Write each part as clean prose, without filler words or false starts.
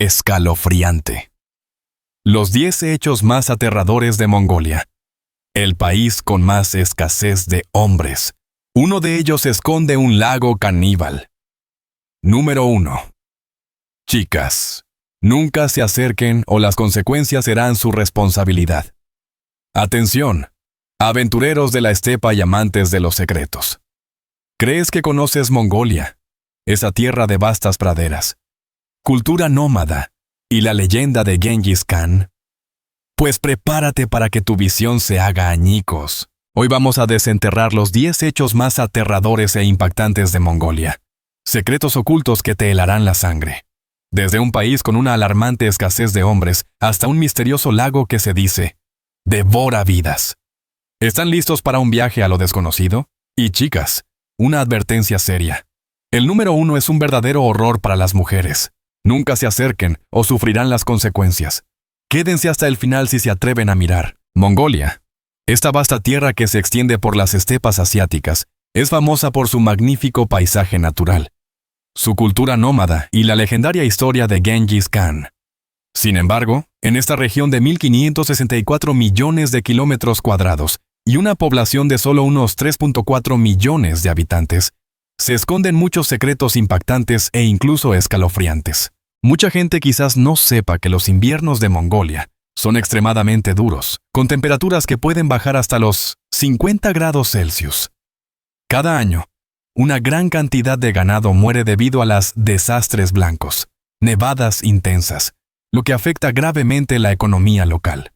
escalofriante. Los 10 hechos más aterradores de Mongolia. El país con más escasez de hombres. Uno de ellos esconde un lago caníbal. Número 1. Chicas, nunca se acerquen o las consecuencias serán su responsabilidad. Atención, aventureros de la estepa y amantes de los secretos. ¿Crees que conoces Mongolia? Esa tierra de vastas praderas, cultura nómada y la leyenda de Gengis Khan. Pues prepárate para que tu visión se haga añicos. Hoy vamos a desenterrar los 10 hechos más aterradores e impactantes de Mongolia. Secretos ocultos que te helarán la sangre. Desde un país con una alarmante escasez de hombres hasta un misterioso lago que se dice devora vidas. ¿Están listos para un viaje a lo desconocido? Y chicas, una advertencia seria. El número 1 es un verdadero horror para las mujeres. Nunca se acerquen o sufrirán las consecuencias. Quédense hasta el final si se atreven a mirar. Mongolia. Esta vasta tierra que se extiende por las estepas asiáticas es famosa por su magnífico paisaje natural, su cultura nómada y la legendaria historia de Gengis Khan. Sin embargo, en esta región de 1.564 millones de kilómetros cuadrados y una población de solo unos 3.4 millones de habitantes, se esconden muchos secretos impactantes e incluso escalofriantes. Mucha gente quizás no sepa que los inviernos de Mongolia son extremadamente duros, con temperaturas que pueden bajar hasta los 50 grados Celsius. Cada año, una gran cantidad de ganado muere debido a las desastres blancos, nevadas intensas, lo que afecta gravemente la economía local.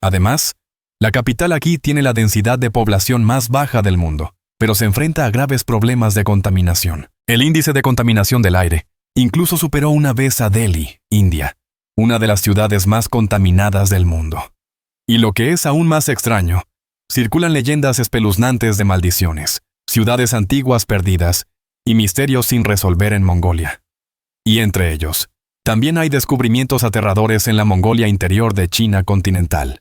Además, la capital aquí tiene la densidad de población más baja del mundo, pero se enfrenta a graves problemas de contaminación. El índice de contaminación del aire incluso superó una vez a Delhi, India, una de las ciudades más contaminadas del mundo. Y lo que es aún más extraño, circulan leyendas espeluznantes de maldiciones, ciudades antiguas perdidas y misterios sin resolver en Mongolia. Y entre ellos, también hay descubrimientos aterradores en la Mongolia interior de China continental.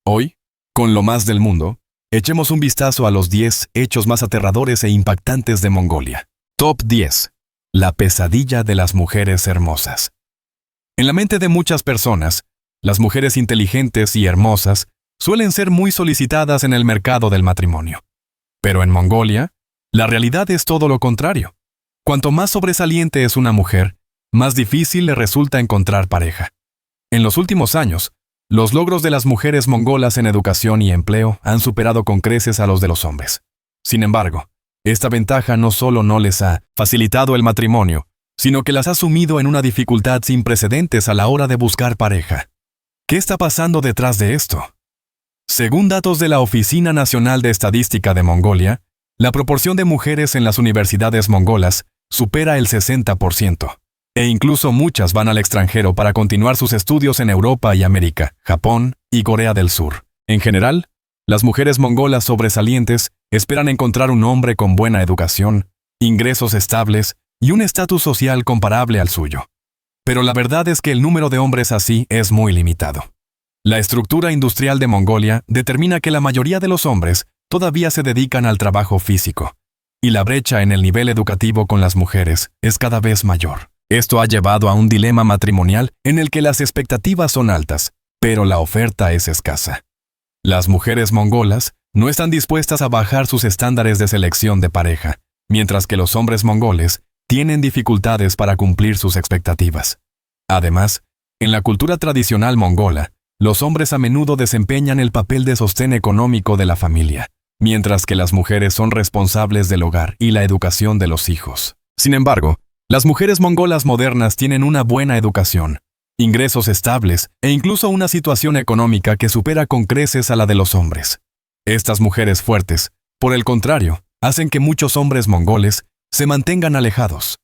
Hoy, con lo más del mundo, echemos un vistazo a los 10 hechos más aterradores e impactantes de Mongolia. Top 10. La pesadilla de las mujeres hermosas. En la mente de muchas personas, las mujeres inteligentes y hermosas suelen ser muy solicitadas en el mercado del matrimonio. Pero en Mongolia, la realidad es todo lo contrario. Cuanto más sobresaliente es una mujer, más difícil le resulta encontrar pareja. En los últimos años, los logros de las mujeres mongolas en educación y empleo han superado con creces a los de los hombres. Sin embargo, esta ventaja no solo no les ha facilitado el matrimonio, sino que las ha sumido en una dificultad sin precedentes a la hora de buscar pareja. ¿Qué está pasando detrás de esto? Según datos de la Oficina Nacional de Estadística de Mongolia, la proporción de mujeres en las universidades mongolas supera el 60%, e incluso muchas van al extranjero para continuar sus estudios en Europa y América, Japón y Corea del Sur. En general, las mujeres mongolas sobresalientes esperan encontrar un hombre con buena educación, ingresos estables y un estatus social comparable al suyo. Pero la verdad es que el número de hombres así es muy limitado. La estructura industrial de Mongolia determina que la mayoría de los hombres todavía se dedican al trabajo físico, y la brecha en el nivel educativo con las mujeres es cada vez mayor. Esto ha llevado a un dilema matrimonial en el que las expectativas son altas, pero la oferta es escasa. Las mujeres mongolas no están dispuestas a bajar sus estándares de selección de pareja, mientras que los hombres mongoles tienen dificultades para cumplir sus expectativas. Además, en la cultura tradicional mongola, los hombres a menudo desempeñan el papel de sostén económico de la familia, mientras que las mujeres son responsables del hogar y la educación de los hijos. Sin embargo, las mujeres mongolas modernas tienen una buena educación, ingresos estables e incluso una situación económica que supera con creces a la de los hombres. Estas mujeres fuertes, por el contrario, hacen que muchos hombres mongoles se mantengan alejados.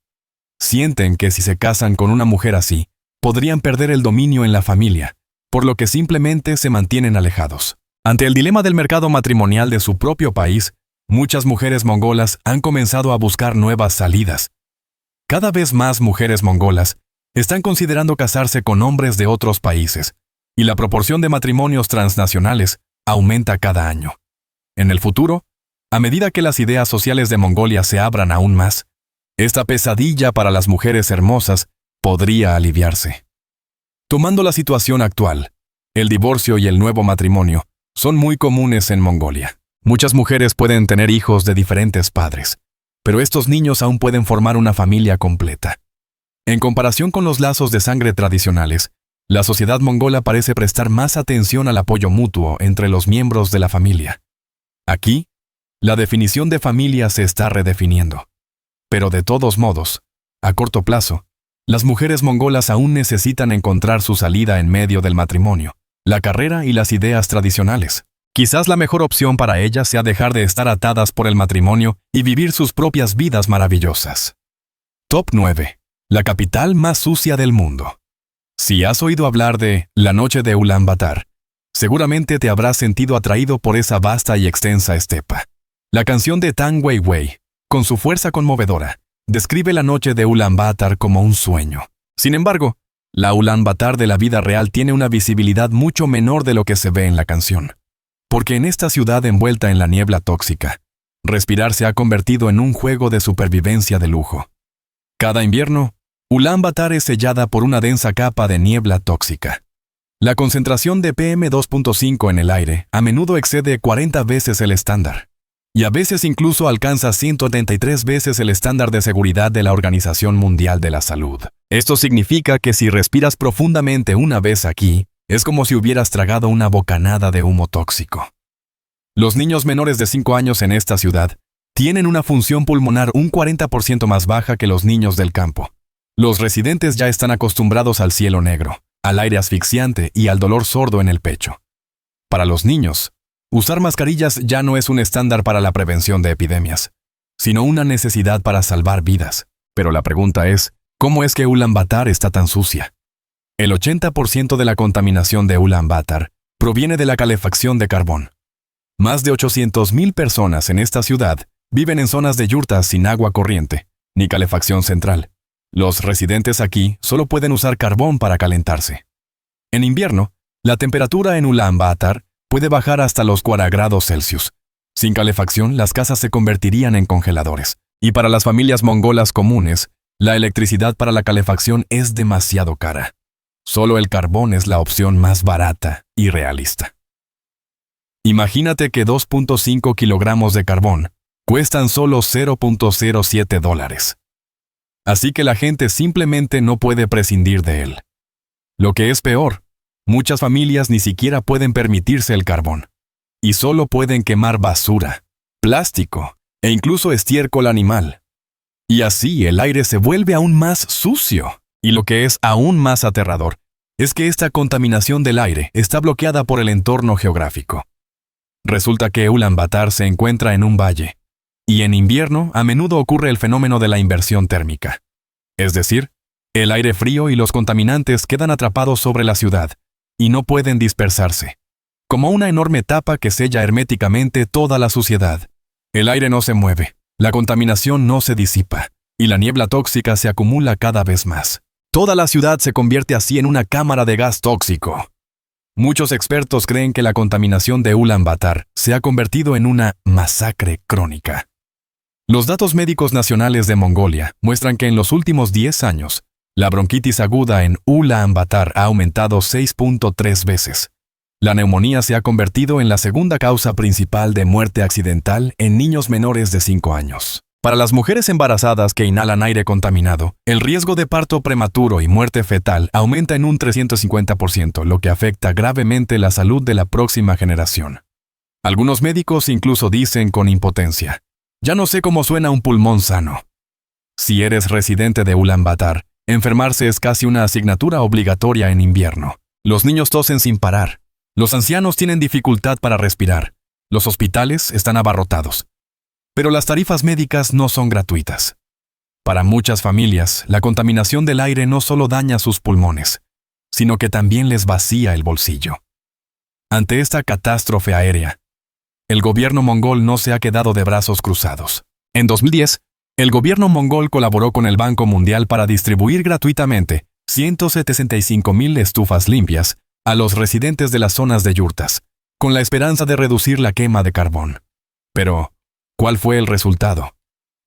Sienten que si se casan con una mujer así, podrían perder el dominio en la familia, por lo que simplemente se mantienen alejados. Ante el dilema del mercado matrimonial de su propio país, muchas mujeres mongolas han comenzado a buscar nuevas salidas. Cada vez más mujeres mongolas están considerando casarse con hombres de otros países, y la proporción de matrimonios transnacionales aumenta cada año. En el futuro, a medida que las ideas sociales de Mongolia se abran aún más, esta pesadilla para las mujeres hermosas podría aliviarse. Tomando la situación actual, el divorcio y el nuevo matrimonio son muy comunes en Mongolia. Muchas mujeres pueden tener hijos de diferentes padres, pero estos niños aún pueden formar una familia completa. En comparación con los lazos de sangre tradicionales, la sociedad mongola parece prestar más atención al apoyo mutuo entre los miembros de la familia. Aquí, la definición de familia se está redefiniendo. Pero de todos modos, a corto plazo, las mujeres mongolas aún necesitan encontrar su salida en medio del matrimonio, la carrera y las ideas tradicionales. Quizás la mejor opción para ellas sea dejar de estar atadas por el matrimonio y vivir sus propias vidas maravillosas. Top 9. La capital más sucia del mundo. Si has oído hablar de la noche de Ulaanbaatar, seguramente te habrás sentido atraído por esa vasta y extensa estepa. La canción de Tang Weiwei, con su fuerza conmovedora, describe la noche de Ulaanbaatar como un sueño. Sin embargo, la Ulaanbaatar de la vida real tiene una visibilidad mucho menor de lo que se ve en la canción. Porque en esta ciudad envuelta en la niebla tóxica, respirar se ha convertido en un juego de supervivencia de lujo. Cada invierno, Ulaanbaatar es sellada por una densa capa de niebla tóxica. La concentración de PM2.5 en el aire a menudo excede 40 veces el estándar, y a veces incluso alcanza 133 veces el estándar de seguridad de la Organización Mundial de la Salud. Esto significa que si respiras profundamente una vez aquí, es como si hubieras tragado una bocanada de humo tóxico. Los niños menores de 5 años en esta ciudad tienen una función pulmonar un 40% más baja que los niños del campo. Los residentes ya están acostumbrados al cielo negro, al aire asfixiante y al dolor sordo en el pecho. Para los niños, usar mascarillas ya no es un estándar para la prevención de epidemias, sino una necesidad para salvar vidas. Pero la pregunta es, ¿cómo es que Ulaanbaatar está tan sucia? El 80% de la contaminación de Ulaanbaatar proviene de la calefacción de carbón. Más de 800,000 personas en esta ciudad viven en zonas de yurtas sin agua corriente, ni calefacción central. Los residentes aquí solo pueden usar carbón para calentarse. En invierno, la temperatura en Ulaanbaatar puede bajar hasta los 40 grados Celsius. Sin calefacción, las casas se convertirían en congeladores. Y para las familias mongolas comunes, la electricidad para la calefacción es demasiado cara. Solo el carbón es la opción más barata y realista. Imagínate que 2.5 kilogramos de carbón cuestan solo $0.07. Así que la gente simplemente no puede prescindir de él. Lo que es peor, muchas familias ni siquiera pueden permitirse el carbón. Y solo pueden quemar basura, plástico e incluso estiércol animal. Y así el aire se vuelve aún más sucio. Y lo que es aún más aterrador es que esta contaminación del aire está bloqueada por el entorno geográfico. Resulta que Ulaanbaatar se encuentra en un valle, y en invierno a menudo ocurre el fenómeno de la inversión térmica. Es decir, el aire frío y los contaminantes quedan atrapados sobre la ciudad y no pueden dispersarse. Como una enorme tapa que sella herméticamente toda la suciedad. El aire no se mueve, la contaminación no se disipa, y la niebla tóxica se acumula cada vez más. Toda la ciudad se convierte así en una cámara de gas tóxico. Muchos expertos creen que la contaminación de Ulaanbaatar se ha convertido en una masacre crónica. Los datos médicos nacionales de Mongolia muestran que en los últimos 10 años, la bronquitis aguda en Ulaanbaatar ha aumentado 6.3 veces. La neumonía se ha convertido en la segunda causa principal de muerte accidental en niños menores de 5 años. Para las mujeres embarazadas que inhalan aire contaminado, el riesgo de parto prematuro y muerte fetal aumenta en un 350%, lo que afecta gravemente la salud de la próxima generación. Algunos médicos incluso dicen con impotencia: ya no sé cómo suena un pulmón sano. Si eres residente de Ulaanbaatar, enfermarse es casi una asignatura obligatoria en invierno. Los niños tosen sin parar. Los ancianos tienen dificultad para respirar. Los hospitales están abarrotados. Pero las tarifas médicas no son gratuitas. Para muchas familias, la contaminación del aire no solo daña sus pulmones, sino que también les vacía el bolsillo. Ante esta catástrofe aérea, el gobierno mongol no se ha quedado de brazos cruzados. En 2010, el gobierno mongol colaboró con el Banco Mundial para distribuir gratuitamente 175,000 estufas limpias a los residentes de las zonas de yurtas, con la esperanza de reducir la quema de carbón. Pero, ¿cuál fue el resultado?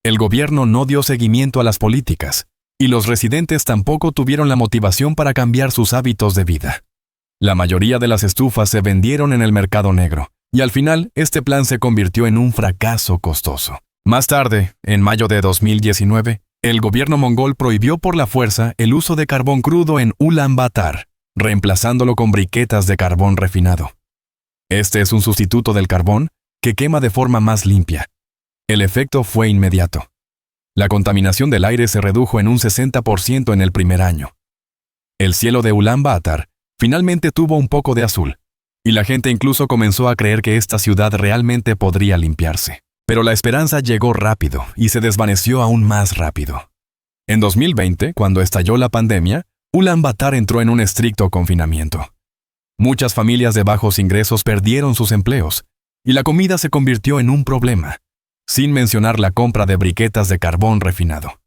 El gobierno no dio seguimiento a las políticas, y los residentes tampoco tuvieron la motivación para cambiar sus hábitos de vida. La mayoría de las estufas se vendieron en el mercado negro, y al final este plan se convirtió en un fracaso costoso. Más tarde, en mayo de 2019, el gobierno mongol prohibió por la fuerza el uso de carbón crudo en Ulaanbaatar, reemplazándolo con briquetas de carbón refinado. Este es un sustituto del carbón que quema de forma más limpia. El efecto fue inmediato. La contaminación del aire se redujo en un 60% en el primer año. El cielo de Ulaanbaatar finalmente tuvo un poco de azul, y la gente incluso comenzó a creer que esta ciudad realmente podría limpiarse. Pero la esperanza llegó rápido y se desvaneció aún más rápido. En 2020, cuando estalló la pandemia, Ulaanbaatar entró en un estricto confinamiento. Muchas familias de bajos ingresos perdieron sus empleos, y la comida se convirtió en un problema, sin mencionar la compra de briquetas de carbón refinado.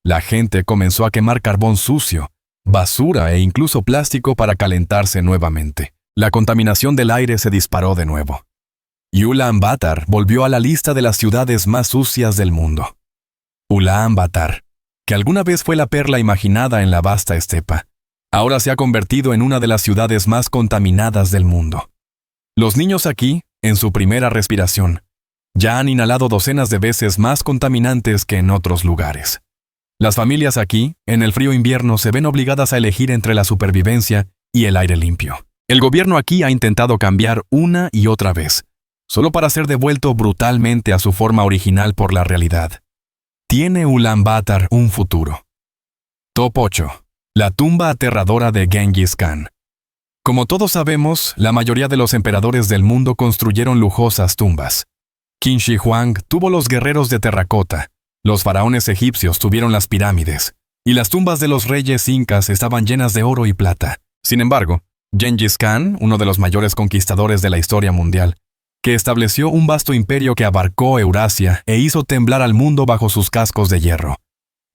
La gente comenzó a quemar carbón sucio, basura e incluso plástico para calentarse nuevamente. La contaminación del aire se disparó de nuevo. Y Ulaanbaatar volvió a la lista de las ciudades más sucias del mundo. Ulaanbaatar, que alguna vez fue la perla imaginada en la vasta estepa, ahora se ha convertido en una de las ciudades más contaminadas del mundo. Los niños aquí, en su primera respiración, ya han inhalado docenas de veces más contaminantes que en otros lugares. Las familias aquí, en el frío invierno, se ven obligadas a elegir entre la supervivencia y el aire limpio. El gobierno aquí ha intentado cambiar una y otra vez, solo para ser devuelto brutalmente a su forma original por la realidad. ¿Tiene Ulaanbaatar un futuro? Top 8. La tumba aterradora de Genghis Khan. Como todos sabemos, la mayoría de los emperadores del mundo construyeron lujosas tumbas. Qin Shi Huang tuvo los guerreros de terracota, los faraones egipcios tuvieron las pirámides, y las tumbas de los reyes incas estaban llenas de oro y plata. Sin embargo, Genghis Khan, uno de los mayores conquistadores de la historia mundial, que estableció un vasto imperio que abarcó Eurasia e hizo temblar al mundo bajo sus cascos de hierro.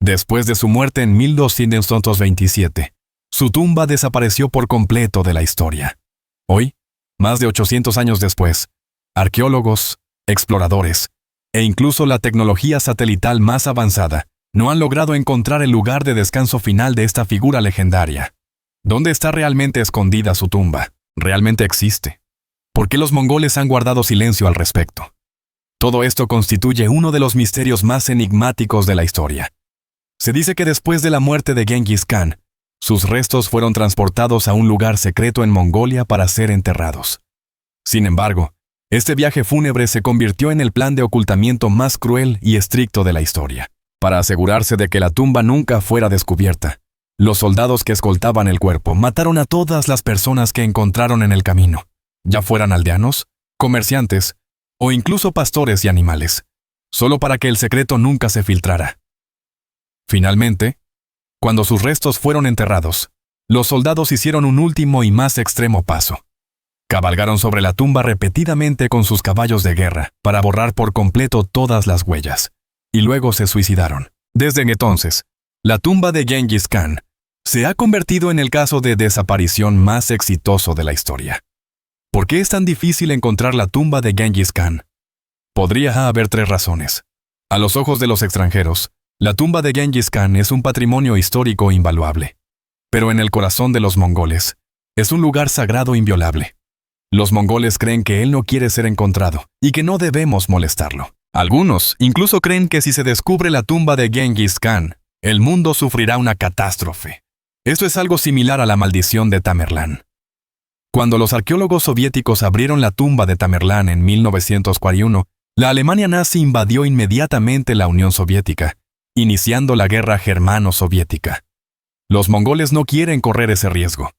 Después de su muerte en 1227, su tumba desapareció por completo de la historia. Hoy, más de 800 años después, arqueólogos, exploradores, e incluso la tecnología satelital más avanzada, no han logrado encontrar el lugar de descanso final de esta figura legendaria. ¿Dónde está realmente escondida su tumba? ¿Realmente existe? ¿Por qué los mongoles han guardado silencio al respecto? Todo esto constituye uno de los misterios más enigmáticos de la historia. Se dice que después de la muerte de Genghis Khan, sus restos fueron transportados a un lugar secreto en Mongolia para ser enterrados. Sin embargo, este viaje fúnebre se convirtió en el plan de ocultamiento más cruel y estricto de la historia. Para asegurarse de que la tumba nunca fuera descubierta, los soldados que escoltaban el cuerpo mataron a todas las personas que encontraron en el camino, ya fueran aldeanos, comerciantes o incluso pastores y animales, solo para que el secreto nunca se filtrara. Finalmente, cuando sus restos fueron enterrados, los soldados hicieron un último y más extremo paso. Cabalgaron sobre la tumba repetidamente con sus caballos de guerra para borrar por completo todas las huellas, y luego se suicidaron. Desde entonces, la tumba de Genghis Khan se ha convertido en el caso de desaparición más exitoso de la historia. ¿Por qué es tan difícil encontrar la tumba de Genghis Khan? Podría haber 3 razones. A los ojos de los extranjeros, la tumba de Genghis Khan es un patrimonio histórico invaluable. Pero en el corazón de los mongoles, es un lugar sagrado inviolable. Los mongoles creen que él no quiere ser encontrado y que no debemos molestarlo. Algunos incluso creen que si se descubre la tumba de Genghis Khan, el mundo sufrirá una catástrofe. Esto es algo similar a la maldición de Tamerlán. Cuando los arqueólogos soviéticos abrieron la tumba de Tamerlán en 1941, la Alemania nazi invadió inmediatamente la Unión Soviética, iniciando la guerra germano-soviética. Los mongoles no quieren correr ese riesgo.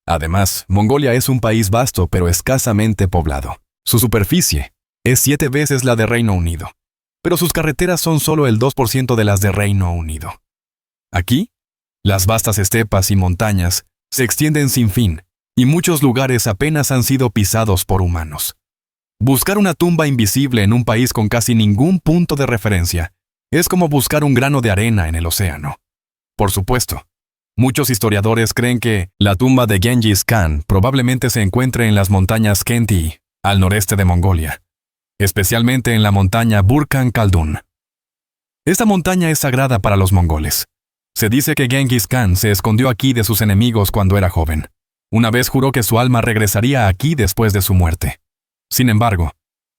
Además, Mongolia es un país vasto pero escasamente poblado. Su superficie es 7 veces la de Reino Unido, pero sus carreteras son solo el 2% de las de Reino Unido. Aquí, las vastas estepas y montañas se extienden sin fin, y muchos lugares apenas han sido pisados por humanos. Buscar una tumba invisible en un país con casi ningún punto de referencia es como buscar un grano de arena en el océano. Por supuesto, muchos historiadores creen que la tumba de Genghis Khan probablemente se encuentre en las montañas Khenti, al noreste de Mongolia, especialmente en la montaña Burkhan Khaldun. Esta montaña es sagrada para los mongoles. Se dice que Genghis Khan se escondió aquí de sus enemigos cuando era joven. Una vez juró que su alma regresaría aquí después de su muerte. Sin embargo,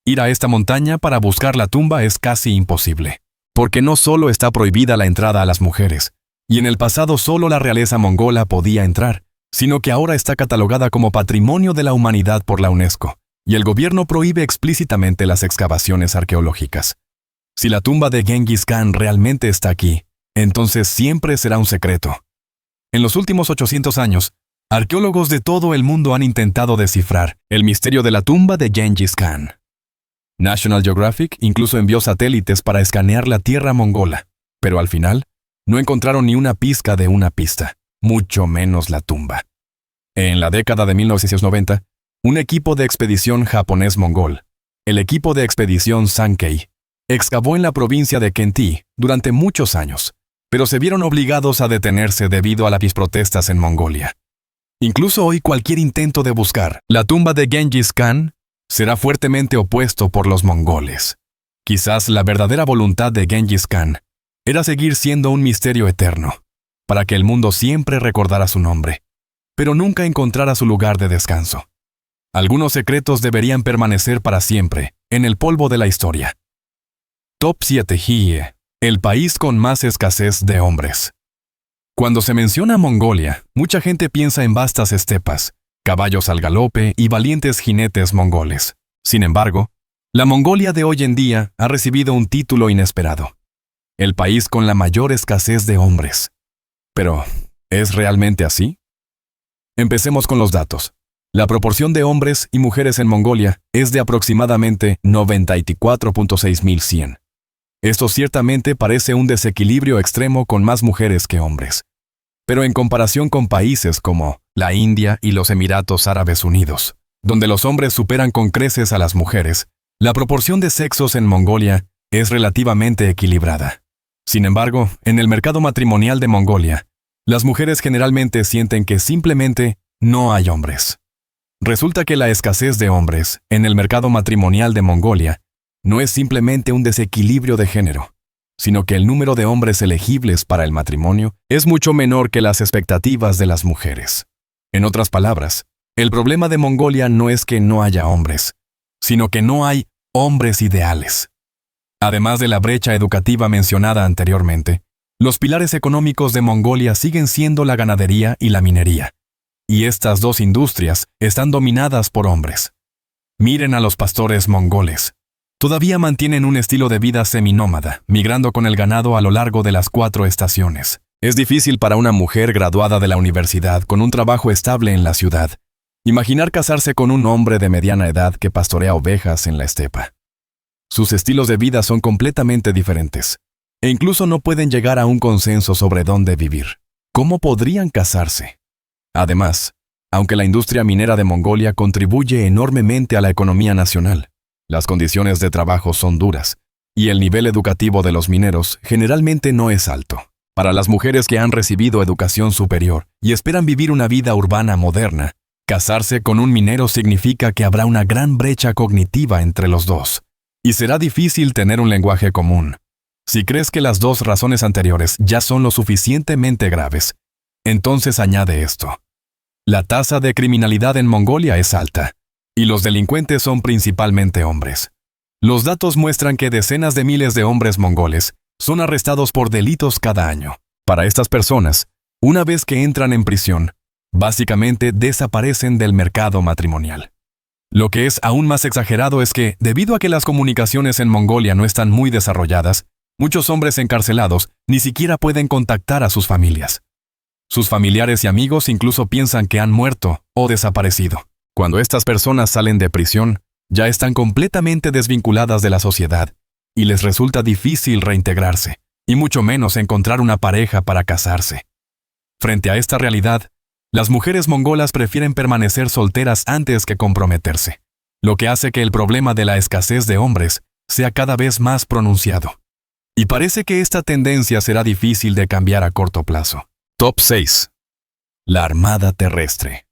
ir a esta montaña para buscar la tumba es casi imposible, porque no solo está prohibida la entrada a las mujeres, y en el pasado solo la realeza mongola podía entrar, sino que ahora está catalogada como Patrimonio de la Humanidad por la UNESCO, y el gobierno prohíbe explícitamente las excavaciones arqueológicas. Si la tumba de Genghis Khan realmente está aquí, entonces siempre será un secreto. En los últimos 800 años, arqueólogos de todo el mundo han intentado descifrar el misterio de la tumba de Genghis Khan. National Geographic incluso envió satélites para escanear la tierra mongola, pero al final no encontraron ni una pizca de una pista, mucho menos la tumba. En la década de 1990, un equipo de expedición japonés-mongol, el equipo de expedición Sankei, excavó en la provincia de Khenti durante muchos años, pero se vieron obligados a detenerse debido a las protestas en Mongolia. Incluso hoy cualquier intento de buscar la tumba de Genghis Khan será fuertemente opuesto por los mongoles. Quizás la verdadera voluntad de Genghis Khan era seguir siendo un misterio eterno, para que el mundo siempre recordara su nombre, pero nunca encontrara su lugar de descanso. Algunos secretos deberían permanecer para siempre en el polvo de la historia. Top 7 Hie, el país con más escasez de hombres. Cuando se menciona Mongolia, mucha gente piensa en vastas estepas, caballos al galope y valientes jinetes mongoles. Sin embargo, la Mongolia de hoy en día ha recibido un título inesperado: el país con la mayor escasez de hombres. Pero, ¿es realmente así? Empecemos con los datos. La proporción de hombres y mujeres en Mongolia es de aproximadamente 94.6100. Esto ciertamente parece un desequilibrio extremo con más mujeres que hombres. Pero en comparación con países como la India y los Emiratos Árabes Unidos, donde los hombres superan con creces a las mujeres, la proporción de sexos en Mongolia es relativamente equilibrada. Sin embargo, en el mercado matrimonial de Mongolia, las mujeres generalmente sienten que simplemente no hay hombres. Resulta que la escasez de hombres en el mercado matrimonial de Mongolia no es simplemente un desequilibrio de género, sino que el número de hombres elegibles para el matrimonio es mucho menor que las expectativas de las mujeres. En otras palabras, el problema de Mongolia no es que no haya hombres, sino que no hay hombres ideales. Además de la brecha educativa mencionada anteriormente, los pilares económicos de Mongolia siguen siendo la ganadería y la minería, y estas dos industrias están dominadas por hombres. Miren a los pastores mongoles. Todavía mantienen un estilo de vida seminómada, migrando con el ganado a lo largo de las 4 estaciones. Es difícil para una mujer graduada de la universidad con un trabajo estable en la ciudad imaginar casarse con un hombre de mediana edad que pastorea ovejas en la estepa. Sus estilos de vida son completamente diferentes, e incluso no pueden llegar a un consenso sobre dónde vivir. ¿Cómo podrían casarse? Además, aunque la industria minera de Mongolia contribuye enormemente a la economía nacional, las condiciones de trabajo son duras, y el nivel educativo de los mineros generalmente no es alto. Para las mujeres que han recibido educación superior y esperan vivir una vida urbana moderna, casarse con un minero significa que habrá una gran brecha cognitiva entre los dos, y será difícil tener un lenguaje común. Si crees que las dos razones anteriores ya son lo suficientemente graves, entonces añade esto. La tasa de criminalidad en Mongolia es alta, y los delincuentes son principalmente hombres. Los datos muestran que decenas de miles de hombres mongoles son arrestados por delitos cada año. Para estas personas, una vez que entran en prisión, básicamente desaparecen del mercado matrimonial. Lo que es aún más exagerado es que, debido a que las comunicaciones en Mongolia no están muy desarrolladas, muchos hombres encarcelados ni siquiera pueden contactar a sus familias. Sus familiares y amigos incluso piensan que han muerto o desaparecido. Cuando estas personas salen de prisión, ya están completamente desvinculadas de la sociedad y les resulta difícil reintegrarse, y mucho menos encontrar una pareja para casarse. Frente a esta realidad, las mujeres mongolas prefieren permanecer solteras antes que comprometerse, lo que hace que el problema de la escasez de hombres sea cada vez más pronunciado. Y parece que esta tendencia será difícil de cambiar a corto plazo. Top 6. La Armada Terrestre.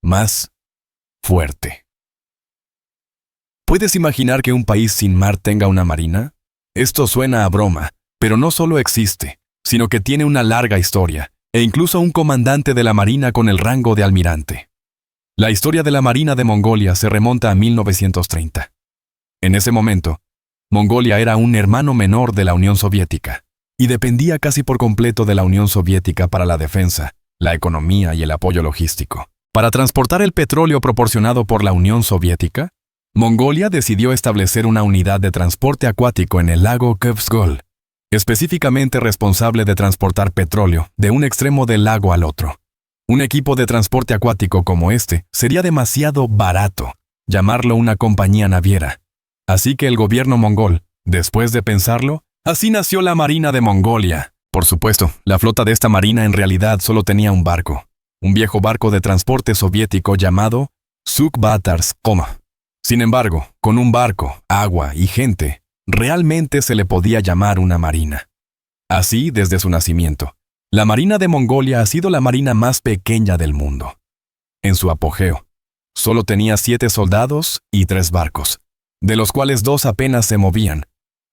Más fuerte. ¿Puedes imaginar que un país sin mar tenga una marina? Esto suena a broma, pero no solo existe, sino que tiene una larga historia, e incluso un comandante de la Marina con el rango de almirante. La historia de la Marina de Mongolia se remonta a 1930. En ese momento, Mongolia era un hermano menor de la Unión Soviética, y dependía casi por completo de la Unión Soviética para la defensa, la economía y el apoyo logístico. Para transportar el petróleo proporcionado por la Unión Soviética, Mongolia decidió establecer una unidad de transporte acuático en el lago Khövsgöl, específicamente responsable de transportar petróleo de un extremo del lago al otro. Un equipo de transporte acuático como este sería demasiado barato llamarlo una compañía naviera. Así que el gobierno mongol, después de pensarlo, así nació la Marina de Mongolia. Por supuesto, la flota de esta marina en realidad solo tenía un barco, un viejo barco de transporte soviético llamado Suk-Batarsk-Koma. Sin embargo, con un barco, agua y gente, realmente se le podía llamar una marina. Así, desde su nacimiento, la Marina de Mongolia ha sido la marina más pequeña del mundo. En su apogeo, solo tenía 7 soldados y 3 barcos, de los cuales 2 apenas se movían,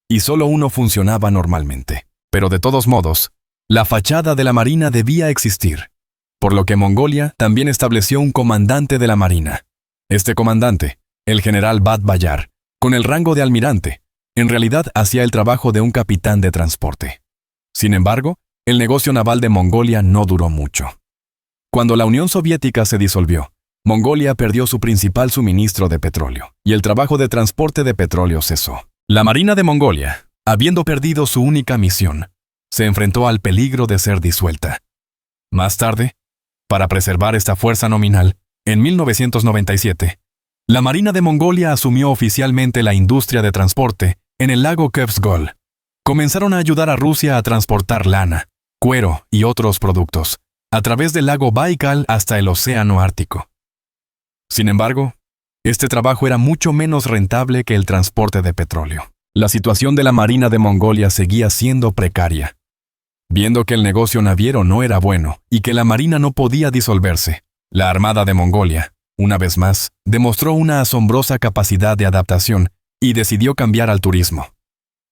y solo uno funcionaba normalmente. Pero de todos modos, la fachada de la marina debía existir, por lo que Mongolia también estableció un comandante de la marina. Este comandante, el general Bat-Bayar, con el rango de almirante, en realidad hacía el trabajo de un capitán de transporte. Sin embargo, el negocio naval de Mongolia no duró mucho. Cuando la Unión Soviética se disolvió, Mongolia perdió su principal suministro de petróleo, y el trabajo de transporte de petróleo cesó. La Marina de Mongolia, habiendo perdido su única misión, se enfrentó al peligro de ser disuelta. Más tarde, para preservar esta fuerza nominal, en 1997, la Marina de Mongolia asumió oficialmente la industria de transporte en el lago Khövsgöl. Comenzaron a ayudar a Rusia a transportar lana, cuero y otros productos, a través del lago Baikal hasta el océano Ártico. Sin embargo, este trabajo era mucho menos rentable que el transporte de petróleo. La situación de la Marina de Mongolia seguía siendo precaria. Viendo que el negocio naviero no era bueno y que la Marina no podía disolverse, la Armada de Mongolia, una vez más, demostró una asombrosa capacidad de adaptación y decidió cambiar al turismo.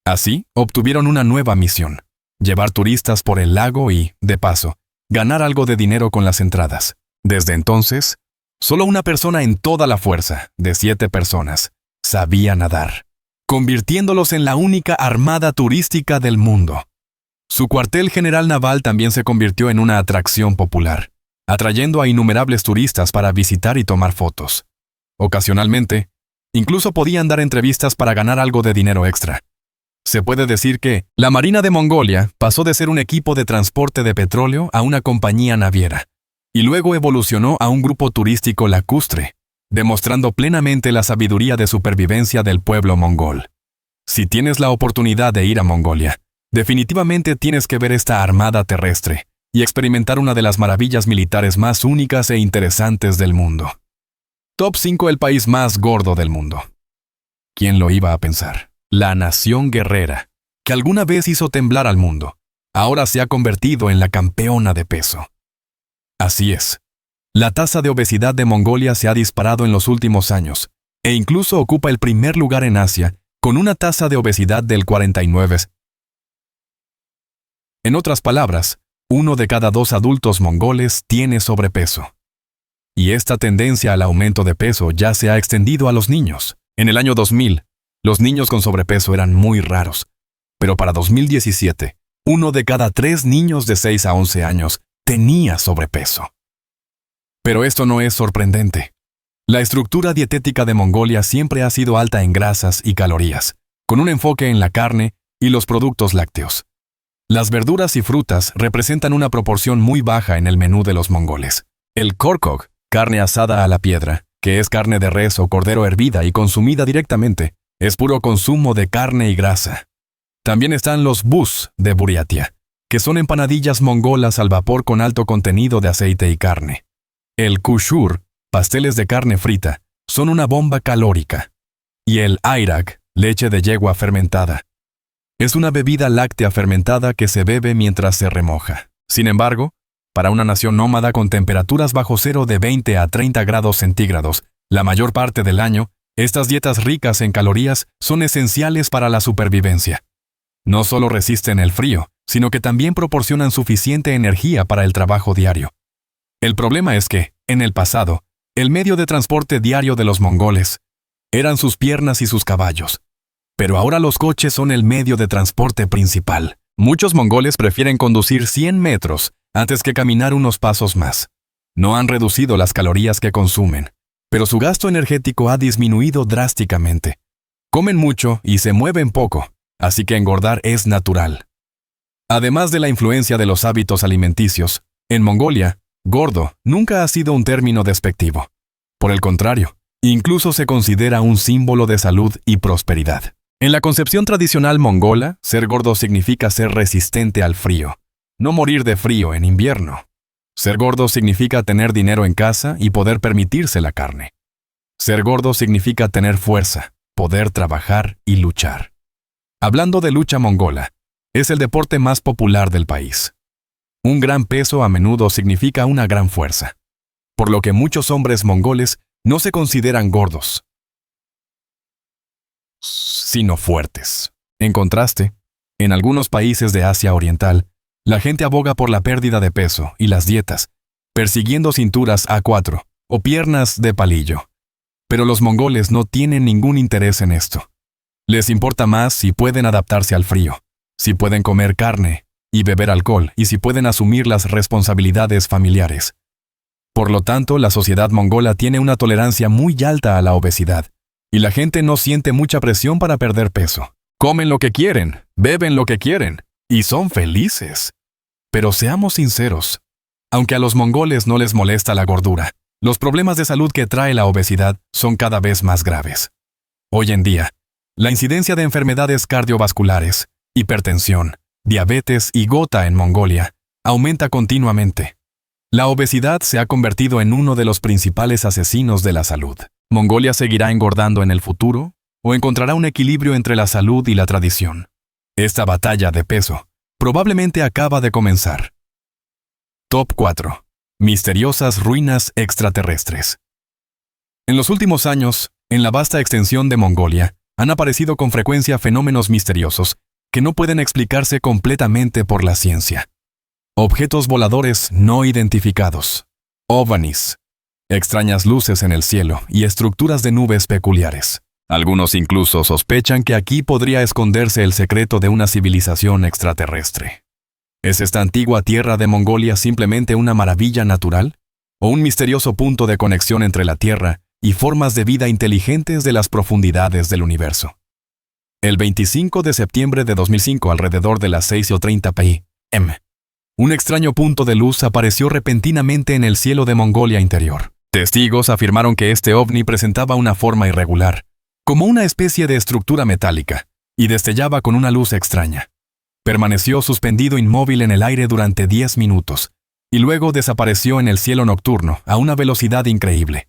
Así, obtuvieron una nueva misión: llevar turistas por el lago y, de paso, ganar algo de dinero con las entradas. Desde entonces, solo una persona en toda la fuerza, de 7 personas, sabía nadar, convirtiéndolos en la única armada turística del mundo. Su cuartel general naval también se convirtió en una atracción popular, atrayendo a innumerables turistas para visitar y tomar fotos. Ocasionalmente, incluso podían dar entrevistas para ganar algo de dinero extra. Se puede decir que la Marina de Mongolia pasó de ser un equipo de transporte de petróleo a una compañía naviera, y luego evolucionó a un grupo turístico lacustre, demostrando plenamente la sabiduría de supervivencia del pueblo mongol. Si tienes la oportunidad de ir a Mongolia, definitivamente tienes que ver esta armada terrestre y experimentar una de las maravillas militares más únicas e interesantes del mundo. Top 5: el país más gordo del mundo. ¿Quién lo iba a pensar? La nación guerrera, que alguna vez hizo temblar al mundo, ahora se ha convertido en la campeona de peso. Así es. La tasa de obesidad de Mongolia se ha disparado en los últimos años, e incluso ocupa el primer lugar en Asia, con una tasa de obesidad del 49%. En otras palabras, 1 de cada 2 adultos mongoles tiene sobrepeso. Y esta tendencia al aumento de peso ya se ha extendido a los niños. En el año 2000, los niños con sobrepeso eran muy raros, pero para 2017, 1 de cada 3 niños de 6 a 11 años tenía sobrepeso. Pero esto no es sorprendente. La estructura dietética de Mongolia siempre ha sido alta en grasas y calorías, con un enfoque en la carne y los productos lácteos. Las verduras y frutas representan una proporción muy baja en el menú de los mongoles. El korkog, carne asada a la piedra, que es carne de res o cordero hervida y consumida directamente, es puro consumo de carne y grasa. También están los bus de Buriatia, que son empanadillas mongolas al vapor con alto contenido de aceite y carne. El kushur, pasteles de carne frita, son una bomba calórica. Y el ayrak, leche de yegua fermentada, es una bebida láctea fermentada que se bebe mientras se remoja. Sin embargo, para una nación nómada con temperaturas bajo cero de 20 a 30 grados centígrados, la mayor parte del año, estas dietas ricas en calorías son esenciales para la supervivencia. No solo resisten el frío, sino que también proporcionan suficiente energía para el trabajo diario. El problema es que, en el pasado, el medio de transporte diario de los mongoles eran sus piernas y sus caballos. Pero ahora los coches son el medio de transporte principal. Muchos mongoles prefieren conducir 100 metros antes que caminar unos pasos más. No han reducido las calorías que consumen, pero su gasto energético ha disminuido drásticamente. Comen mucho y se mueven poco, así que engordar es natural. Además de la influencia de los hábitos alimenticios, en Mongolia, gordo nunca ha sido un término despectivo. Por el contrario, incluso se considera un símbolo de salud y prosperidad. En la concepción tradicional mongola, ser gordo significa ser resistente al frío, no morir de frío en invierno. Ser gordo significa tener dinero en casa y poder permitirse la carne. Ser gordo significa tener fuerza, poder trabajar y luchar. Hablando de lucha mongola, es el deporte más popular del país. Un gran peso a menudo significa una gran fuerza, por lo que muchos hombres mongoles no se consideran gordos, sino fuertes. En contraste, en algunos países de Asia Oriental, la gente aboga por la pérdida de peso y las dietas, persiguiendo cinturas A4 o piernas de palillo. Pero los mongoles no tienen ningún interés en esto. Les importa más si pueden adaptarse al frío, si pueden comer carne y beber alcohol y si pueden asumir las responsabilidades familiares. Por lo tanto, la sociedad mongola tiene una tolerancia muy alta a la obesidad, y la gente no siente mucha presión para perder peso. Comen lo que quieren, beben lo que quieren, y son felices. Pero seamos sinceros, aunque a los mongoles no les molesta la gordura, los problemas de salud que trae la obesidad son cada vez más graves. Hoy en día, la incidencia de enfermedades cardiovasculares, hipertensión, diabetes y gota en Mongolia aumenta continuamente. La obesidad se ha convertido en uno de los principales asesinos de la salud. ¿Mongolia seguirá engordando en el futuro o encontrará un equilibrio entre la salud y la tradición? Esta batalla de peso probablemente acaba de comenzar. Top 4. Misteriosas ruinas extraterrestres. En los últimos años, en la vasta extensión de Mongolia, han aparecido con frecuencia fenómenos misteriosos que no pueden explicarse completamente por la ciencia. Objetos voladores no identificados, ovnis, extrañas luces en el cielo y estructuras de nubes peculiares. Algunos incluso sospechan que aquí podría esconderse el secreto de una civilización extraterrestre. ¿Es esta antigua tierra de Mongolia simplemente una maravilla natural? ¿O un misterioso punto de conexión entre la Tierra y formas de vida inteligentes de las profundidades del universo? El 25 de septiembre de 2005, alrededor de las 6:30 p.m., un extraño punto de luz apareció repentinamente en el cielo de Mongolia interior. Testigos afirmaron que este ovni presentaba una forma irregular, como una especie de estructura metálica, y destellaba con una luz extraña. Permaneció suspendido inmóvil en el aire durante 10 minutos, y luego desapareció en el cielo nocturno a una velocidad increíble.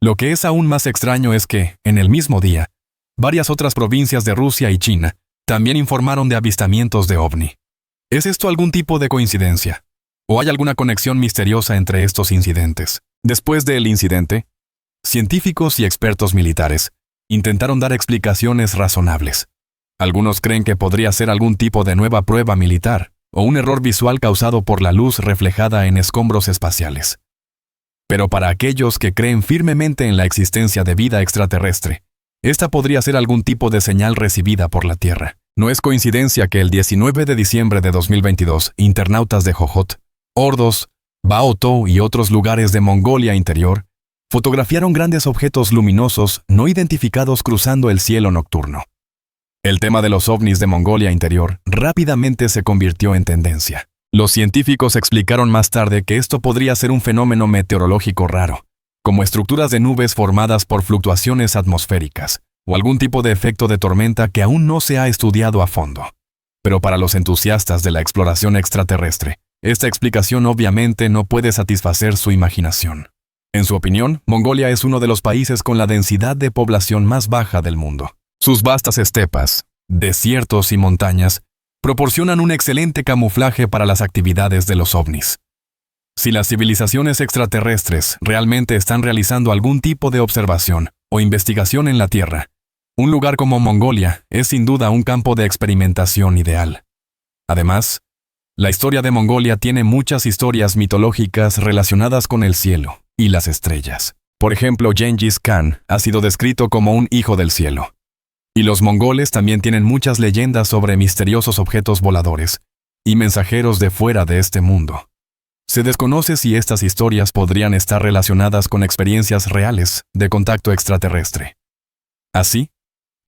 Lo que es aún más extraño es que, en el mismo día, varias otras provincias de Rusia y China también informaron de avistamientos de ovni. ¿Es esto algún tipo de coincidencia? ¿O hay alguna conexión misteriosa entre estos incidentes? Después del incidente, científicos y expertos militares intentaron dar explicaciones razonables. Algunos creen que podría ser algún tipo de nueva prueba militar o un error visual causado por la luz reflejada en escombros espaciales. Pero para aquellos que creen firmemente en la existencia de vida extraterrestre, esta podría ser algún tipo de señal recibida por la Tierra. No es coincidencia que el 19 de diciembre de 2022, internautas de Jojot, Ordos, Baotou y otros lugares de Mongolia interior fotografiaron grandes objetos luminosos no identificados cruzando el cielo nocturno. El tema de los ovnis de Mongolia interior rápidamente se convirtió en tendencia. Los científicos explicaron más tarde que esto podría ser un fenómeno meteorológico raro, como estructuras de nubes formadas por fluctuaciones atmosféricas, o algún tipo de efecto de tormenta que aún no se ha estudiado a fondo. Pero para los entusiastas de la exploración extraterrestre, esta explicación obviamente no puede satisfacer su imaginación. En su opinión, Mongolia es uno de los países con la densidad de población más baja del mundo. Sus vastas estepas, desiertos y montañas proporcionan un excelente camuflaje para las actividades de los ovnis. Si las civilizaciones extraterrestres realmente están realizando algún tipo de observación o investigación en la Tierra, Un lugar como Mongolia es sin duda un campo de experimentación ideal. Además, la historia de Mongolia tiene muchas historias mitológicas relacionadas con el cielo y las estrellas. Por ejemplo, Gengis Khan ha sido descrito como un hijo del cielo. Y los mongoles también tienen muchas leyendas sobre misteriosos objetos voladores y mensajeros de fuera de este mundo. Se desconoce si estas historias podrían estar relacionadas con experiencias reales de contacto extraterrestre. Así,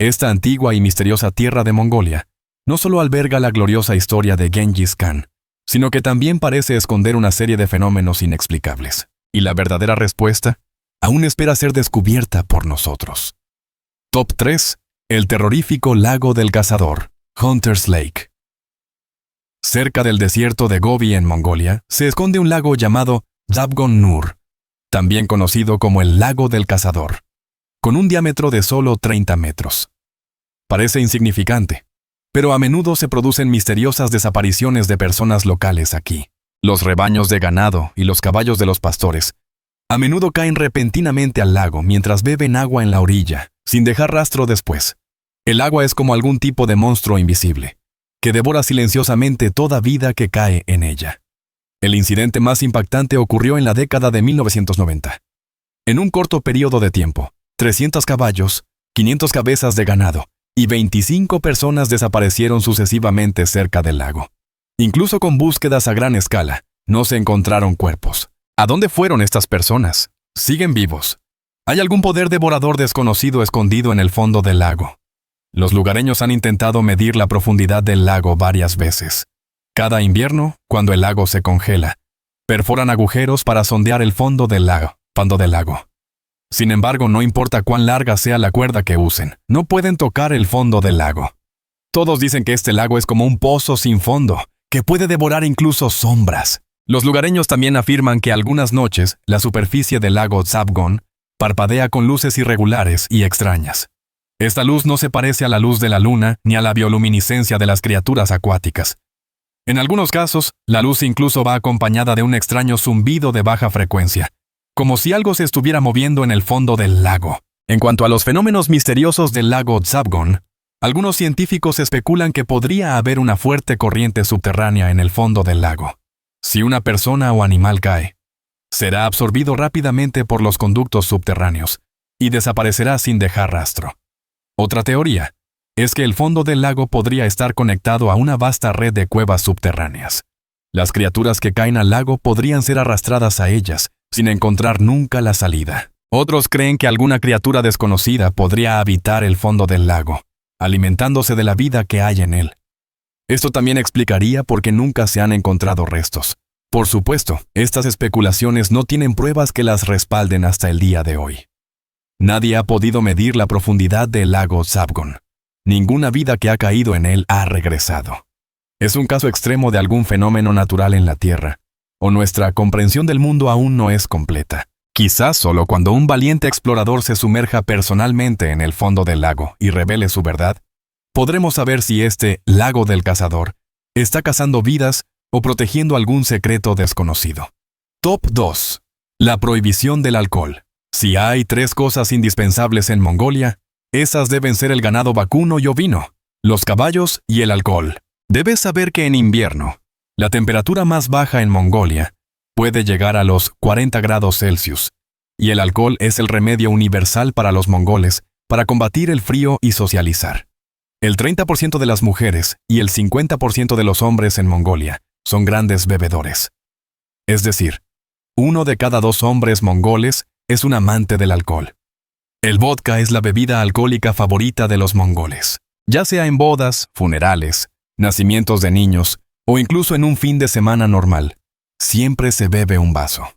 esta antigua y misteriosa tierra de Mongolia no solo alberga la gloriosa historia de Gengis Khan, sino que también parece esconder una serie de fenómenos inexplicables. Y la verdadera respuesta aún espera ser descubierta por nosotros. Top 3. El terrorífico lago del cazador, Hunter's Lake. Cerca del desierto de Gobi en Mongolia, se esconde un lago llamado Zabgon Nur, también conocido como el lago del cazador, con un diámetro de solo 30 metros. Parece insignificante, pero a menudo se producen misteriosas desapariciones de personas locales aquí. Los rebaños de ganado y los caballos de los pastores a menudo caen repentinamente al lago mientras beben agua en la orilla, sin dejar rastro después. El agua es como algún tipo de monstruo invisible, que devora silenciosamente toda vida que cae en ella. El incidente más impactante ocurrió en la década de 1990. En un corto periodo de tiempo, 300 caballos, 500 cabezas de ganado y 25 personas desaparecieron sucesivamente cerca del lago. Incluso con búsquedas a gran escala, no se encontraron cuerpos. ¿A dónde fueron estas personas? Siguen vivos. ¿Hay algún poder devorador desconocido escondido en el fondo del lago? Los lugareños han intentado medir la profundidad del lago varias veces. Cada invierno, cuando el lago se congela, perforan agujeros para sondear el fondo del lago. Sin embargo, no importa cuán larga sea la cuerda que usen, no pueden tocar el fondo del lago. Todos dicen que este lago es como un pozo sin fondo, que puede devorar incluso sombras. Los lugareños también afirman que algunas noches la superficie del lago Zabgon parpadea con luces irregulares y extrañas. Esta luz no se parece a la luz de la luna ni a la bioluminiscencia de las criaturas acuáticas. En algunos casos, la luz incluso va acompañada de un extraño zumbido de baja frecuencia, como si algo se estuviera moviendo en el fondo del lago. En cuanto a los fenómenos misteriosos del lago Zabgon, algunos científicos especulan que podría haber una fuerte corriente subterránea en el fondo del lago. Si una persona o animal cae, será absorbido rápidamente por los conductos subterráneos y desaparecerá sin dejar rastro. Otra teoría es que el fondo del lago podría estar conectado a una vasta red de cuevas subterráneas. Las criaturas que caen al lago podrían ser arrastradas a ellas, sin encontrar nunca la salida. Otros creen que alguna criatura desconocida podría habitar el fondo del lago, alimentándose de la vida que hay en él. Esto también explicaría por qué nunca se han encontrado restos. Por supuesto, estas especulaciones no tienen pruebas que las respalden hasta el día de hoy. Nadie ha podido medir la profundidad del lago Zabgon. Ninguna vida que ha caído en él ha regresado. Es un caso extremo de algún fenómeno natural en la Tierra, o nuestra comprensión del mundo aún no es completa. Quizás solo cuando un valiente explorador se sumerja personalmente en el fondo del lago y revele su verdad, podremos saber si este lago del cazador está cazando vidas o protegiendo algún secreto desconocido. Top 2. La prohibición del alcohol. Si hay 3 cosas indispensables en Mongolia, esas deben ser el ganado vacuno y ovino, los caballos y el alcohol. Debes saber que en invierno, la temperatura más baja en Mongolia puede llegar a los 40 grados Celsius, y el alcohol es el remedio universal para los mongoles para combatir el frío y socializar. El 30% de las mujeres y el 50% de los hombres en Mongolia son grandes bebedores. Es decir, 1 de cada 2 hombres mongoles es un amante del alcohol. El vodka es la bebida alcohólica favorita de los mongoles, ya sea en bodas, funerales, nacimientos de niños o incluso en un fin de semana normal. Siempre se bebe un vaso.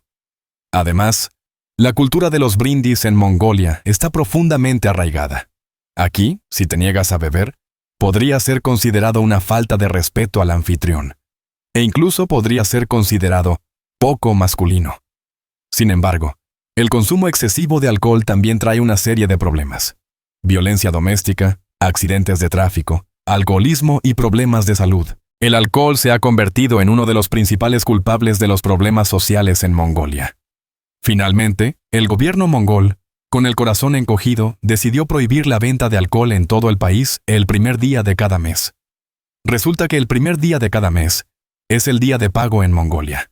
Además, la cultura de los brindis en Mongolia está profundamente arraigada. Aquí, si te niegas a beber, podría ser considerado una falta de respeto al anfitrión, e incluso podría ser considerado poco masculino. Sin embargo, el consumo excesivo de alcohol también trae una serie de problemas: violencia doméstica, accidentes de tráfico, alcoholismo y problemas de salud. El alcohol se ha convertido en uno de los principales culpables de los problemas sociales en Mongolia. Finalmente, el gobierno mongol Con el corazón encogido, decidió prohibir la venta de alcohol en todo el país el primer día de cada mes. Resulta que el primer día de cada mes es el día de pago en Mongolia.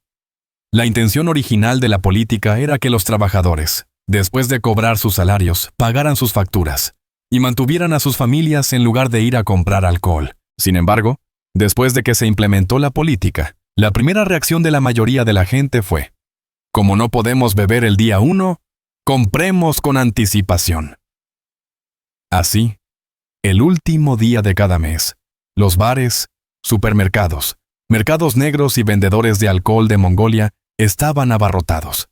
La intención original de la política era que los trabajadores, después de cobrar sus salarios, pagaran sus facturas y mantuvieran a sus familias en lugar de ir a comprar alcohol. Sin embargo, después de que se implementó la política, la primera reacción de la mayoría de la gente fue: como no podemos beber el día 1, compremos con anticipación. Así, el último día de cada mes, los bares, supermercados, mercados negros y vendedores de alcohol de Mongolia estaban abarrotados.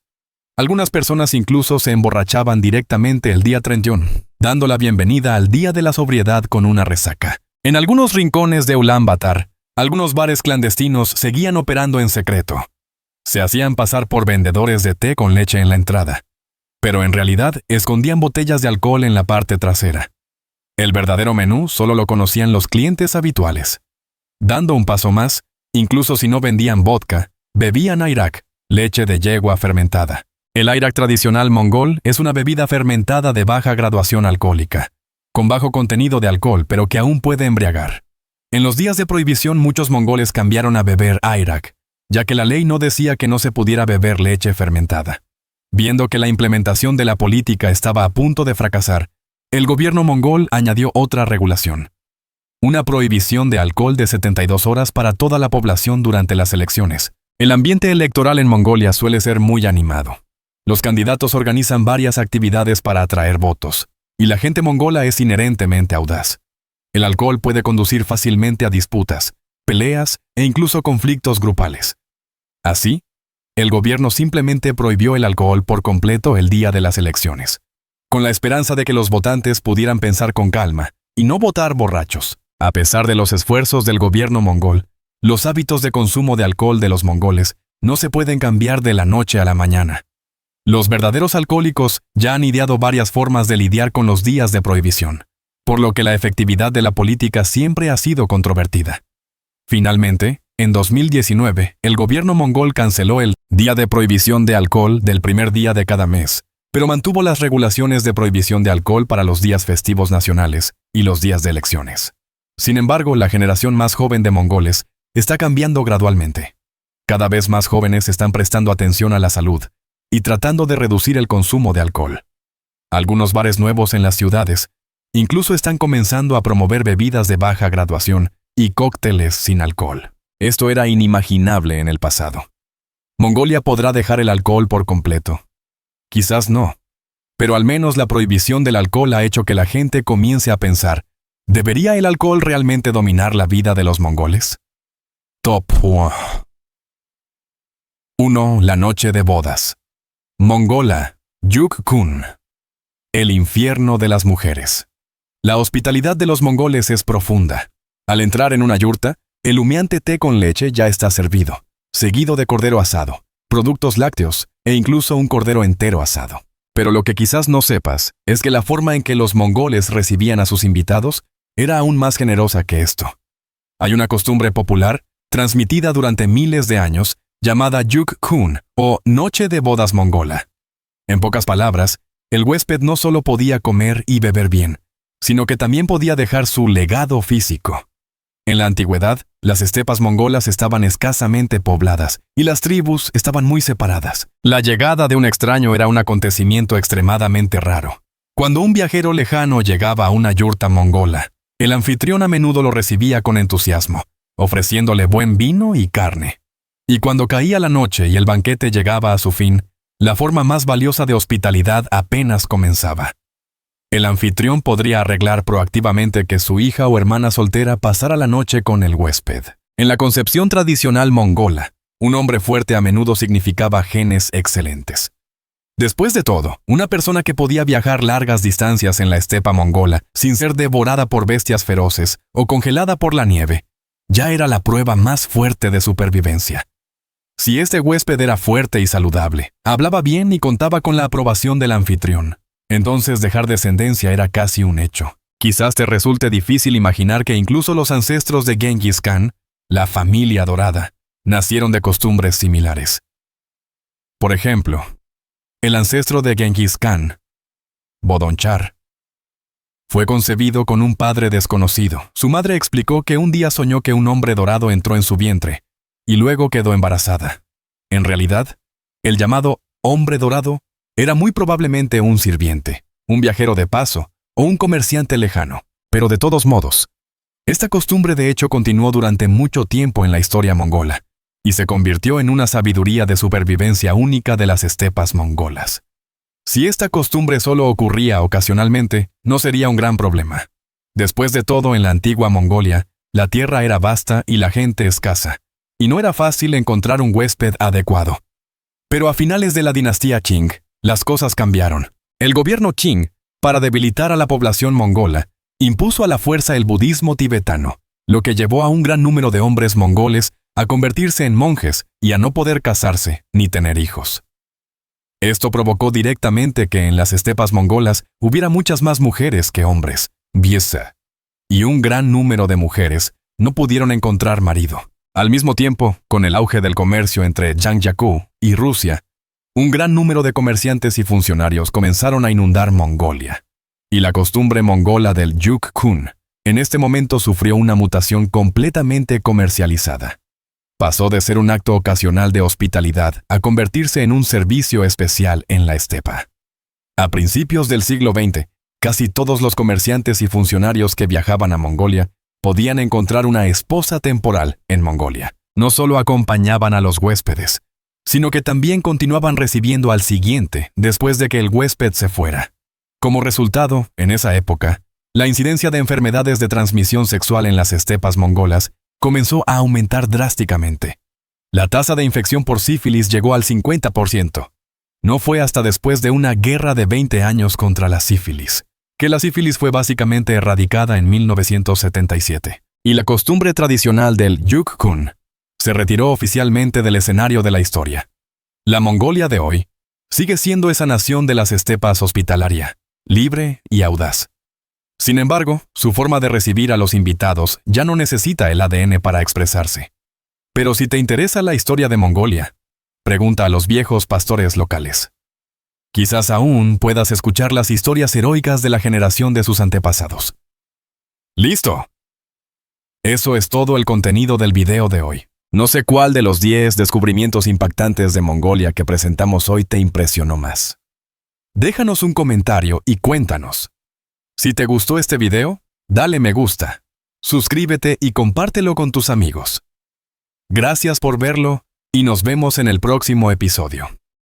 Algunas personas incluso se emborrachaban directamente el día 31, dando la bienvenida al día de la sobriedad con una resaca. En algunos rincones de Ulan Bator, algunos bares clandestinos seguían operando en secreto. Se hacían pasar por vendedores de té con leche en la entrada, pero en realidad escondían botellas de alcohol en la parte trasera. El verdadero menú solo lo conocían los clientes habituales. Dando un paso más, incluso si no vendían vodka, bebían airak, leche de yegua fermentada. El airak tradicional mongol es una bebida fermentada de baja graduación alcohólica, con bajo contenido de alcohol, pero que aún puede embriagar. En los días de prohibición muchos mongoles cambiaron a beber airak, ya que la ley no decía que no se pudiera beber leche fermentada. Viendo que la implementación de la política estaba a punto de fracasar, el gobierno mongol añadió otra regulación: una prohibición de alcohol de 72 horas para toda la población durante las elecciones. El ambiente electoral en Mongolia suele ser muy animado. Los candidatos organizan varias actividades para atraer votos, y la gente mongola es inherentemente audaz. El alcohol puede conducir fácilmente a disputas, peleas e incluso conflictos grupales. Así, el gobierno simplemente prohibió el alcohol por completo el día de las elecciones, con la esperanza de que los votantes pudieran pensar con calma y no votar borrachos. A pesar de los esfuerzos del gobierno mongol, los hábitos de consumo de alcohol de los mongoles no se pueden cambiar de la noche a la mañana. Los verdaderos alcohólicos ya han ideado varias formas de lidiar con los días de prohibición, por lo que la efectividad de la política siempre ha sido controvertida. Finalmente, en 2019, el gobierno mongol canceló el día de prohibición de alcohol del primer día de cada mes, pero mantuvo las regulaciones de prohibición de alcohol para los días festivos nacionales y los días de elecciones. Sin embargo, la generación más joven de mongoles está cambiando gradualmente. Cada vez más jóvenes están prestando atención a la salud y tratando de reducir el consumo de alcohol. Algunos bares nuevos en las ciudades incluso están comenzando a promover bebidas de baja graduación y cócteles sin alcohol. Esto era inimaginable en el pasado. Mongolia podrá dejar el alcohol por completo. Quizás no, pero al menos la prohibición del alcohol ha hecho que la gente comience a pensar: ¿debería el alcohol realmente dominar la vida de los mongoles? Top 1. La noche de bodas. Mongola, Yuk-kun. El infierno de las mujeres. La hospitalidad de los mongoles es profunda. Al entrar en una yurta, el humeante té con leche ya está servido, seguido de cordero asado, productos lácteos e incluso un cordero entero asado. Pero lo que quizás no sepas es que la forma en que los mongoles recibían a sus invitados era aún más generosa que esto. Hay una costumbre popular, transmitida durante miles de años, llamada Yuk-kun o Noche de Bodas Mongola. En pocas palabras, el huésped no solo podía comer y beber bien, sino que también podía dejar su legado físico. En la antigüedad, las estepas mongolas estaban escasamente pobladas y las tribus estaban muy separadas. La llegada de un extraño era un acontecimiento extremadamente raro. Cuando un viajero lejano llegaba a una yurta mongola, el anfitrión a menudo lo recibía con entusiasmo, ofreciéndole buen vino y carne. Y cuando caía la noche y el banquete llegaba a su fin, la forma más valiosa de hospitalidad apenas comenzaba. El anfitrión podría arreglar proactivamente que su hija o hermana soltera pasara la noche con el huésped. En la concepción tradicional mongola, un hombre fuerte a menudo significaba genes excelentes. Después de todo, una persona que podía viajar largas distancias en la estepa mongola sin ser devorada por bestias feroces o congelada por la nieve, ya era la prueba más fuerte de supervivencia. Si este huésped era fuerte y saludable, hablaba bien y contaba con la aprobación del anfitrión, entonces dejar descendencia era casi un hecho. Quizás te resulte difícil imaginar que incluso los ancestros de Genghis Khan, la familia dorada, nacieron de costumbres similares. Por ejemplo, el ancestro de Genghis Khan, Bodonchar. Fue concebido con un padre desconocido. Su madre explicó que un día soñó que un hombre dorado entró en su vientre y luego quedó embarazada. En realidad, el llamado hombre dorado era muy probablemente un sirviente, un viajero de paso o un comerciante lejano. Pero de todos modos, esta costumbre de hecho continuó durante mucho tiempo en la historia mongola y se convirtió en una sabiduría de supervivencia única de las estepas mongolas. Si esta costumbre solo ocurría ocasionalmente, no sería un gran problema. Después de todo, en la antigua Mongolia, la tierra era vasta y la gente escasa, y no era fácil encontrar un huésped adecuado. Pero a finales de la dinastía Qing, las cosas cambiaron. El gobierno Qing, para debilitar a la población mongola, impuso a la fuerza el budismo tibetano, lo que llevó a un gran número de hombres mongoles a convertirse en monjes y a no poder casarse ni tener hijos. Esto provocó directamente que en las estepas mongolas hubiera muchas más mujeres que hombres, viesa, y un gran número de mujeres no pudieron encontrar marido. Al mismo tiempo, con el auge del comercio entre Zhangjiakou y Rusia, un gran número de comerciantes y funcionarios comenzaron a inundar Mongolia. Y la costumbre mongola del yuk-kun en este momento sufrió una mutación completamente comercializada. Pasó de ser un acto ocasional de hospitalidad a convertirse en un servicio especial en la estepa. A principios del siglo XX, casi todos los comerciantes y funcionarios que viajaban a Mongolia podían encontrar una esposa temporal en Mongolia. No solo acompañaban a los huéspedes, sino que también continuaban recibiendo al siguiente después de que el huésped se fuera. Como resultado, en esa época, la incidencia de enfermedades de transmisión sexual en las estepas mongolas comenzó a aumentar drásticamente. La tasa de infección por sífilis llegó al 50%. No fue hasta después de una guerra de 20 años contra la sífilis, que la sífilis fue básicamente erradicada en 1977, y la costumbre tradicional del yuk-kun se retiró oficialmente del escenario de la historia. La Mongolia de hoy sigue siendo esa nación de las estepas hospitalaria, libre y audaz. Sin embargo, su forma de recibir a los invitados ya no necesita el ADN para expresarse. Pero si te interesa la historia de Mongolia, pregunta a los viejos pastores locales. Quizás aún puedas escuchar las historias heroicas de la generación de sus antepasados. ¡Listo! Eso es todo el contenido del video de hoy. No sé cuál de los 10 descubrimientos impactantes de Mongolia que presentamos hoy te impresionó más. Déjanos un comentario y cuéntanos. Si te gustó este video, dale me gusta, suscríbete y compártelo con tus amigos. Gracias por verlo y nos vemos en el próximo episodio.